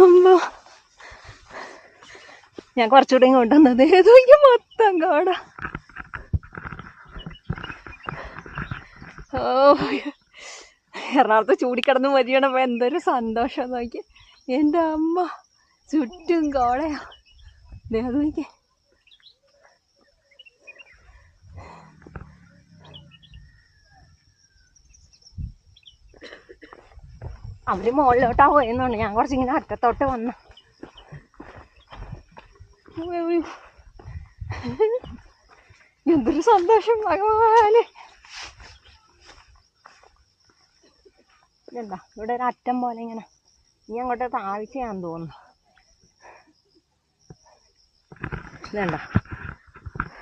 അമ്മ ഞാൻ കുറച്ചുകൂടെ കൊണ്ടുവന്നത് ഏതോ മൊത്തം കാട. ഓ എറണാകുളത്ത് ചൂടിക്കിടന്ന് മതിയണപ്പോ എന്തൊരു സന്തോഷം നോക്കി. എൻ്റെ അമ്മ ചുറ്റും കോടയാ. അത് നോക്കി. അവര് മുകളിലോട്ടാ പോയെന്നുണ്ട്. ഞാൻ കുറച്ചിങ്ങനെ അറ്റത്തോട്ട് വന്നു. എന്തൊരു സന്തോഷം ഭഗവാനെ. ഇതെന്താ ഇവിടെ ഒരു അറ്റം പോലെ ഇങ്ങനെ ഇനി അങ്ങോട്ട് താഴ്ചയാന്ന് തോന്നുന്നു. ഇതെന്താ